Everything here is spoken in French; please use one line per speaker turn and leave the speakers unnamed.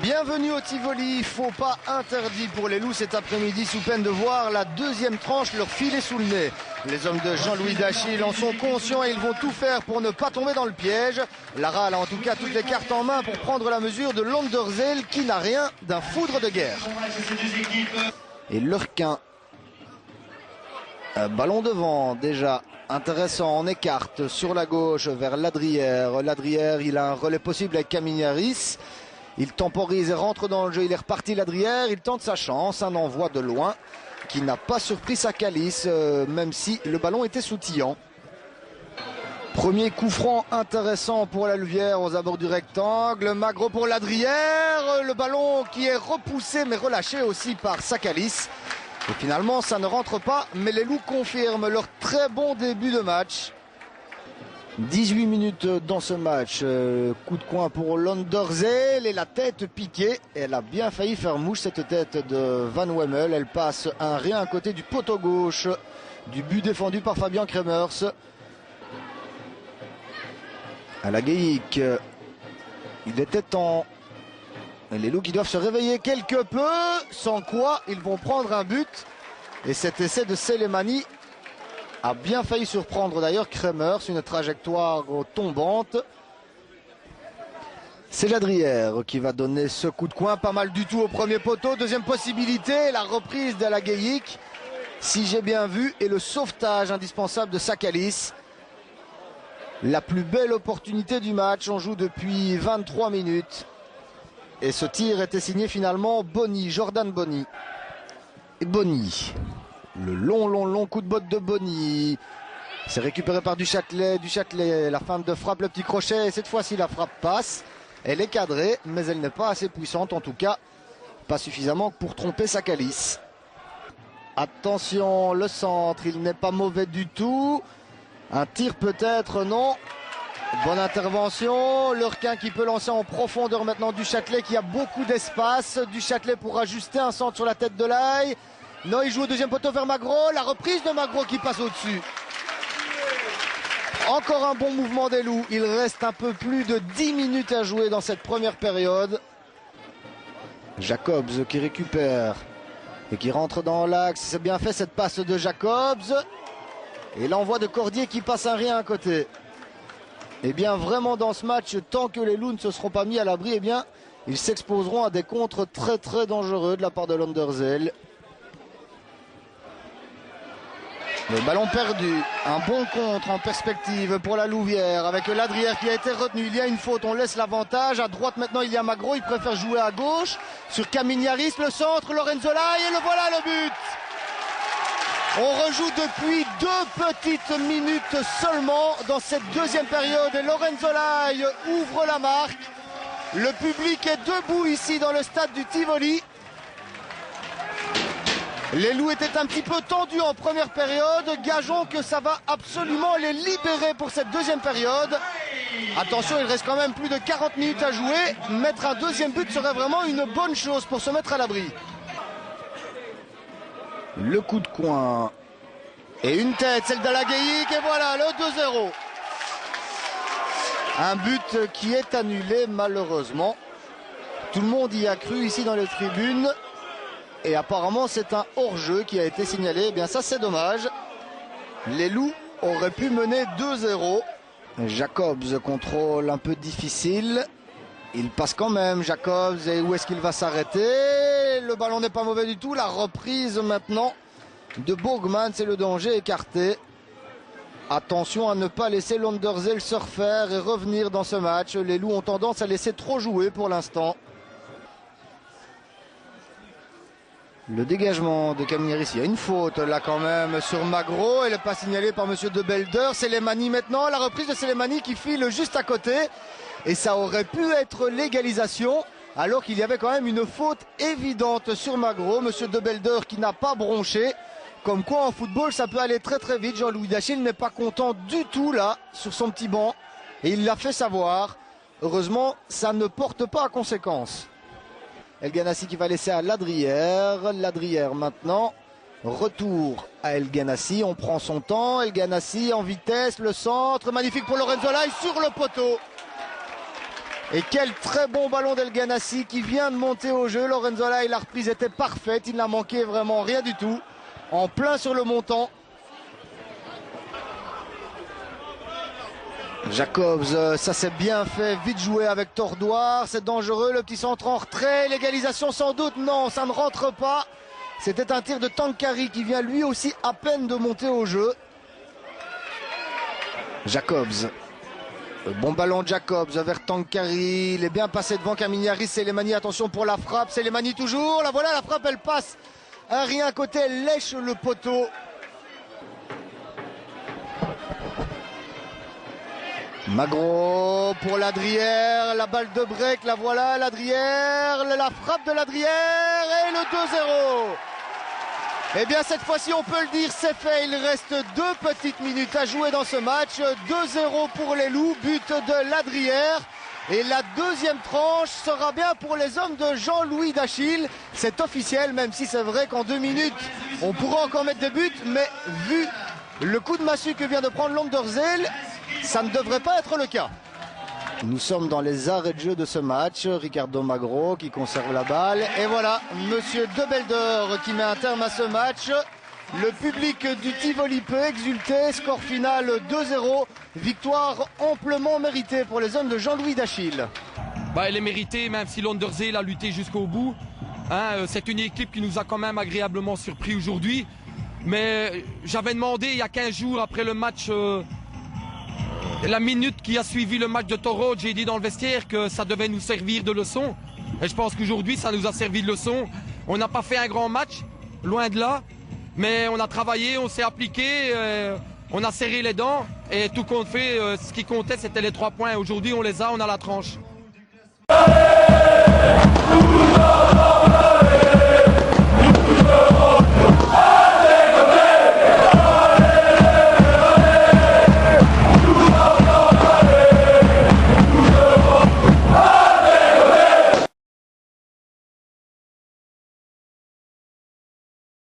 Bienvenue au Tivoli, faux pas interdit pour les Loups cet après-midi sous peine de voir la deuxième tranche leur filer sous le nez. Les hommes de Jean-Louis Dachille en sont conscients et ils vont tout faire pour ne pas tomber dans le piège. Lara a en tout cas toutes les cartes en main pour prendre la mesure de Londerzeel qui n'a rien d'un foudre de guerre. Et Lurquin, ballon devant déjà. Intéressant, on écarte sur la gauche vers Ladrière. Ladrière, il a un relais possible avec Caminiaris. Il temporise et rentre dans le jeu. Il est reparti Ladrière. Il tente sa chance. Un envoi de loin qui n'a pas surpris Sakalis, même si le ballon était sautillant. Premier coup franc intéressant pour la Louvière aux abords du rectangle. Magro pour Ladrière. Le ballon qui est repoussé mais relâché aussi par Sakalis. Et finalement, ça ne rentre pas, mais les Loups confirment leur très bon début de match. 18 minutes dans ce match. Coup de coin pour Londerzeel et la tête piquée. Elle a bien failli faire mouche cette tête de Van Wemmel. Elle passe un rien à côté du poteau gauche du but défendu par Fabian Kremers. À la Guéic, il était temps. Et les Loups qui doivent se réveiller quelque peu, sans quoi ils vont prendre un but. Et cet essai de Selemani a bien failli surprendre d'ailleurs Kremers, une trajectoire tombante. C'est Ladrière qui va donner ce coup de coin, pas mal du tout au premier poteau. Deuxième possibilité, la reprise de la Guéic, si j'ai bien vu, et le sauvetage indispensable de Sakalis. La plus belle opportunité du match, on joue depuis 23 minutes. Et ce tir était signé finalement Boni, Jordan Boni. Et Boni, le long coup de botte de Boni. C'est récupéré par Duchâtelet. Duchâtelet, la feinte de frappe, le petit crochet. Et cette fois-ci, la frappe passe. Elle est cadrée, mais elle n'est pas assez puissante. En tout cas, pas suffisamment pour tromper Sakalis. Attention, le centre, il n'est pas mauvais du tout. Un tir peut-être, non. Bonne intervention, Lurquin qui peut lancer en profondeur maintenant Duchâtelet qui a beaucoup d'espace. Duchâtelet pour ajuster un centre sur la tête de l'Aille. Non, il joue au deuxième poteau vers Magro. La reprise de Magro qui passe au-dessus. Encore un bon mouvement des Loups. Il reste un peu plus de 10 minutes à jouer dans cette première période. Jacobs qui récupère et qui rentre dans l'axe. C'est bien fait cette passe de Jacobs. Et l'envoi de Cordier qui passe un rien à côté. Et bien vraiment dans ce match, tant que les Loups ne se seront pas mis à l'abri, eh bien ils s'exposeront à des contres très très dangereux de la part de Londerzeel. Le ballon perdu, un bon contre en perspective pour la Louvière avec Ladrière qui a été retenu. Il y a une faute, on laisse l'avantage. À droite maintenant il y a Magro, il préfère jouer à gauche. Sur Caminiaris, le centre, Lorenzo Lai et le voilà le but. On rejoue depuis 2 petites minutes seulement dans cette deuxième période et Lorenzo Lai ouvre la marque. Le public est debout ici dans le stade du Tivoli. Les Loups étaient un petit peu tendus en première période. Gageons que ça va absolument les libérer pour cette deuxième période. Attention, il reste quand même plus de 40 minutes à jouer. Mettre un deuxième but serait vraiment une bonne chose pour se mettre à l'abri. Le coup de coin. Et une tête, celle de la Guéic. Et voilà, le 2-0. Un but qui est annulé malheureusement. Tout le monde y a cru ici dans les tribunes. Et apparemment c'est un hors-jeu qui a été signalé. Eh bien ça c'est dommage. Les Loups auraient pu mener 2-0. Jacobs, contrôle un peu difficile. Il passe quand même Jacobs. Et où est-ce qu'il va s'arrêter? Le ballon n'est pas mauvais du tout. La reprise maintenant de Bourgman. C'est le danger écarté. Attention à ne pas laisser Londerzeel se refaire et revenir dans ce match. Les Loups ont tendance à laisser trop jouer pour l'instant. Le dégagement de Caminiaris, il y a une faute là quand même sur Magro. Elle n'est pas signalée par monsieur De Belder. Selemani maintenant, la reprise de Selemani qui file juste à côté. Et ça aurait pu être l'égalisation alors qu'il y avait quand même une faute évidente sur Magro. Monsieur De Belder qui n'a pas bronché. Comme quoi en football ça peut aller très très vite. Jean-Louis Dachille n'est pas content du tout là sur son petit banc. Et il l'a fait savoir. Heureusement ça ne porte pas à conséquence. El Ghanassi qui va laisser à Ladrière. Ladrière maintenant. Retour à El Ghanassi. On prend son temps. El Ghanassi en vitesse. Le centre. Magnifique pour Lorenzo Lai sur le poteau. Et quel très bon ballon d'El Ghanassi qui vient de monter au jeu. Lorenzo Lai, la reprise était parfaite, il n'a manqué vraiment rien du tout. En plein sur le montant. Jacobs, ça c'est bien fait, vite joué avec Tordoire, c'est dangereux, le petit centre en retrait, l'égalisation sans doute, non, ça ne rentre pas. C'était un tir de Tankari qui vient lui aussi à peine de monter au jeu. Jacobs, bon ballon de Jacobs vers Tankari, il est bien passé devant Caminiaris, Selemani, attention pour la frappe, Selemani toujours, la voilà la frappe, elle passe à rien côté, elle lèche le poteau. Magro pour Ladrière, la balle de break, la voilà, Ladrière, la frappe de Ladrière et le 2-0. Eh bien cette fois-ci on peut le dire, c'est fait, il reste 2 petites minutes à jouer dans ce match. 2-0 pour les Loups, but de Ladrière. Et la deuxième tranche sera bien pour les hommes de Jean-Louis Dachille. C'est officiel, même si c'est vrai qu'en 2 minutes on pourra encore mettre des buts, mais vu le coup de massue que vient de prendre l'Onderzeel, ça ne devrait pas être le cas. Nous sommes dans les arrêts de jeu de ce match. Ricardo Magro qui conserve la balle. Et voilà, monsieur De Belder qui met un terme à ce match. Le public du Tivoli peut exulter. Score final 2-0. Victoire amplement méritée pour les hommes de Jean-Louis Dachille.
Elle est méritée, même si l'Onderzeel a lutté jusqu'au bout. C'est une équipe qui nous a quand même agréablement surpris aujourd'hui. Mais j'avais demandé il y a 15 jours après le match... La minute qui a suivi le match de Toro, j'ai dit dans le vestiaire que ça devait nous servir de leçon. Et je pense qu'aujourd'hui, ça nous a servi de leçon. On n'a pas fait un grand match, loin de là. Mais on a travaillé, on s'est appliqué, on a serré les dents. Et tout compte fait, ce qui comptait, c'était les 3 points. Aujourd'hui, on les a, on a la tranche.